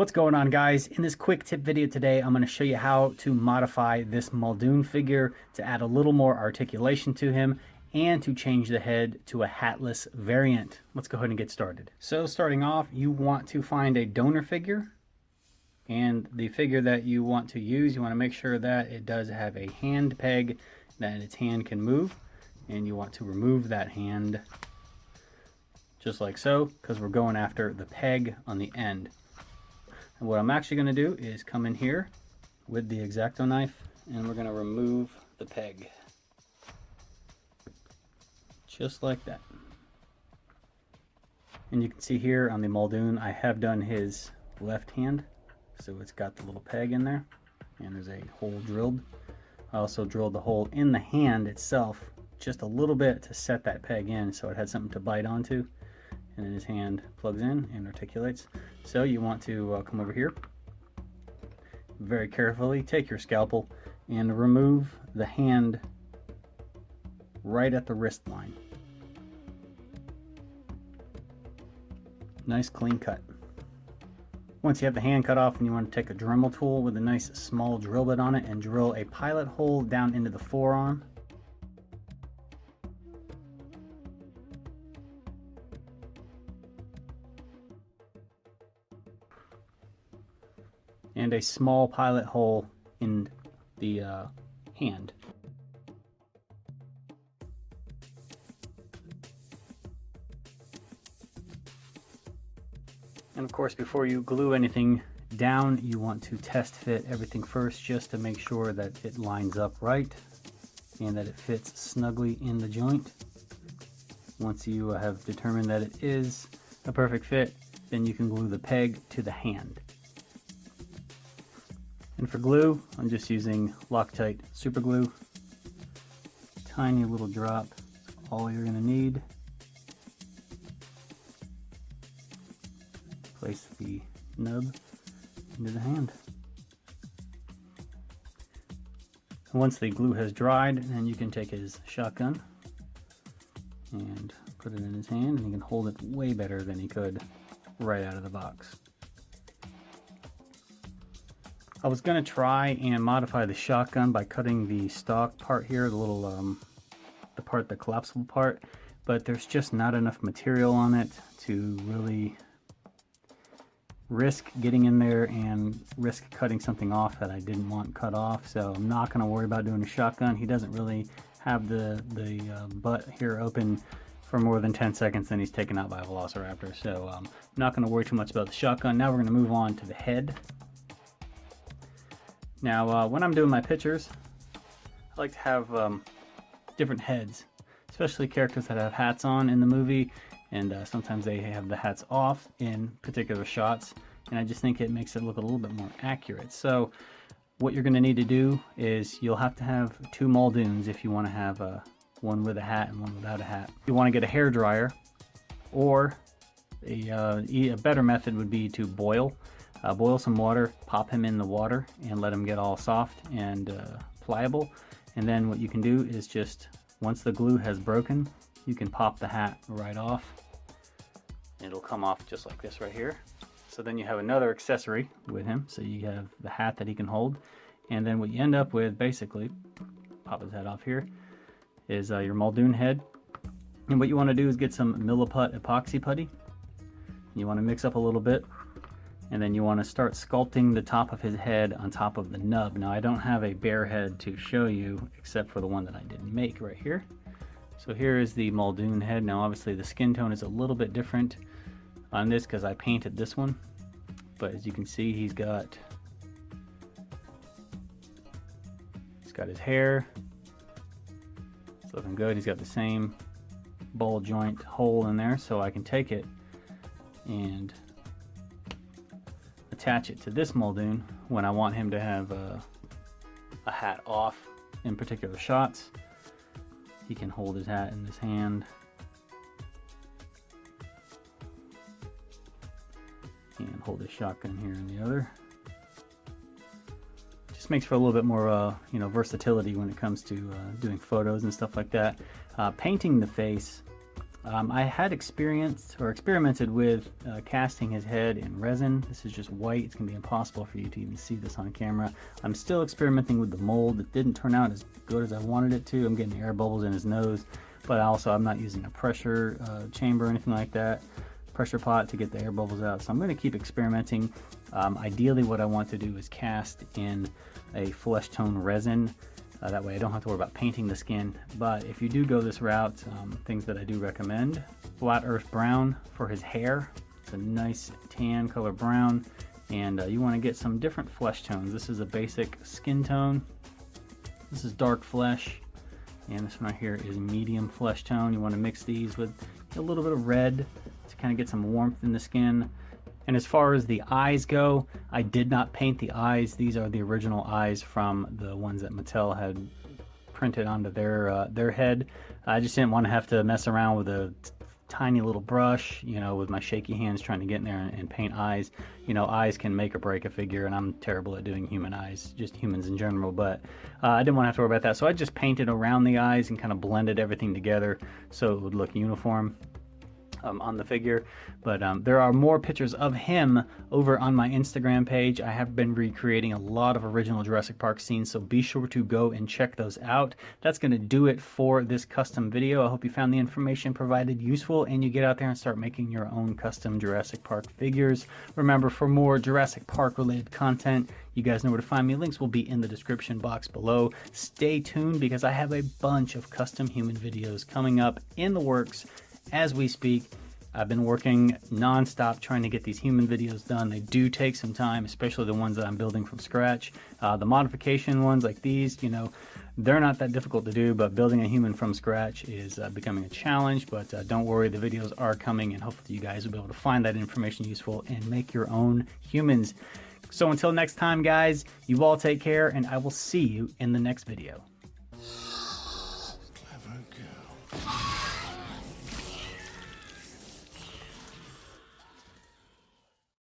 What's going on, guys? In this quick tip video today, I'm going to show you how to modify this Muldoon figure to add a little more articulation to him and to change the head to a hatless variant. Let's go ahead and get started. So starting off, you want to find a donor figure, and the figure that you want to use, you want to make sure that it does have a hand peg, that its hand can move, and you want to remove that hand just like so, because we're going after the peg on the end. And what I'm actually going to do is come in here with the X-Acto knife, and we're going to remove the peg. Just like that. And you can see here on the Muldoon, I have done his left hand. So it's got the little peg in there, and there's a hole drilled. I also drilled the hole in the hand itself just a little bit to set that peg in so it had something to bite onto. And then his hand plugs in and articulates. So you want to come over here, very carefully take your scalpel and remove the hand right at the wrist line. Nice clean cut. Once you have the hand cut off, and you want to take a Dremel tool with a nice small drill bit on it and drill a pilot hole down into the forearm. And a small pilot hole in the hand. And of course, before you glue anything down, you want to test fit everything first, just to make sure that it lines up right and that it fits snugly in the joint. Once you have determined that it is a perfect fit, then you can glue the peg to the hand. And for glue, I'm just using Loctite super glue. Tiny little drop, all you're going to need. Place the nub into the hand. Once the glue has dried, then you can take his shotgun and put it in his hand, and he can hold it way better than he could right out of the box. I was going to try and modify the shotgun by cutting the stock part here, the little the collapsible part, but there's just not enough material on it to really risk getting in there and risk cutting something off that I didn't want cut off. So I'm not going to worry about doing a shotgun. He doesn't really have the butt here open for more than 10 seconds, then he's taken out by a velociraptor. So I'm not going to worry too much about the shotgun. Now we're going to move on to the head. Now when I'm doing my pictures, I like to have different heads, especially characters that have hats on in the movie, and sometimes they have the hats off in particular shots, and I just think it makes it look a little bit more accurate. So what you're going to need to do is you'll have to have two Muldoons if you want to have one with a hat and one without a hat. You want to get a hair dryer, or a better method would be to boil some water, pop him in the water, and let him get all soft and pliable. And then what you can do is just, once the glue has broken, you can pop the hat right off. It'll come off just like this right here. So then you have another accessory with him. So you have the hat that he can hold. And then what you end up with, basically, pop his head off here, is your Muldoon head. And what you want to do is get some Milliput epoxy putty. You want to mix up a little bit. And then you want to start sculpting the top of his head on top of the nub. Now I don't have a bare head to show you, except for the one that I didn't make right here. So here is the Muldoon head. Now obviously the skin tone is a little bit different on this because I painted this one. But as you can see, he's got his hair. It's looking good. He's got the same ball joint hole in there, so I can take it and attach it to this Muldoon when I want him to have a hat off in particular shots. He can hold his hat in his hand and hold his shotgun here in the other. Just makes for a little bit more versatility when it comes to doing photos and stuff like that. Painting the face I had experimented with casting his head in resin. This is just white. It's going to be impossible for you to even see this on camera. I'm still experimenting with the mold. It didn't turn out as good as I wanted it to. I'm getting air bubbles in his nose, but also I'm not using a pressure chamber or anything like that, pressure pot to get the air bubbles out. So I'm going to keep experimenting. Ideally what I want to do is cast in a flesh tone resin. That way I don't have to worry about painting the skin. But if you do go this route, things that I do recommend: flat earth brown for his hair. It's a nice tan color brown, and you want to get some different flesh tones. This is a basic skin tone. This is dark flesh, and this one right here is medium flesh tone. You want to mix these with a little bit of red to kind of get some warmth in the skin. And as far as the eyes go, I did not paint the eyes. These are the original eyes from the ones that Mattel had printed onto their head. I just didn't want to have to mess around with a tiny little brush, you know, with my shaky hands trying to get in there and paint eyes. You know, eyes can make or break a figure, and I'm terrible at doing human eyes, just humans in general, but I didn't want to have to worry about that. So I just painted around the eyes and kind of blended everything together so it would look uniform on the figure. But there are more pictures of him over on my Instagram page. I have been recreating a lot of original Jurassic Park scenes, so be sure to go and check those out. That's going to do it for this custom video. I hope you found the information provided useful and you get out there and start making your own custom Jurassic Park figures. Remember, for more Jurassic Park related content, you guys know where to find me. Links will be in the description box below. Stay tuned because I have a bunch of custom human videos coming up in the works as we speak. I've been working non-stop trying to get these human videos done. They do take some time, especially the ones that I'm building from scratch. The modification ones like these, you know, they're not that difficult to do, but building a human from scratch is becoming a challenge. But don't worry, the videos are coming, and hopefully you guys will be able to find that information useful and make your own humans. So until next time, guys, you all take care, and I will see you in the next video.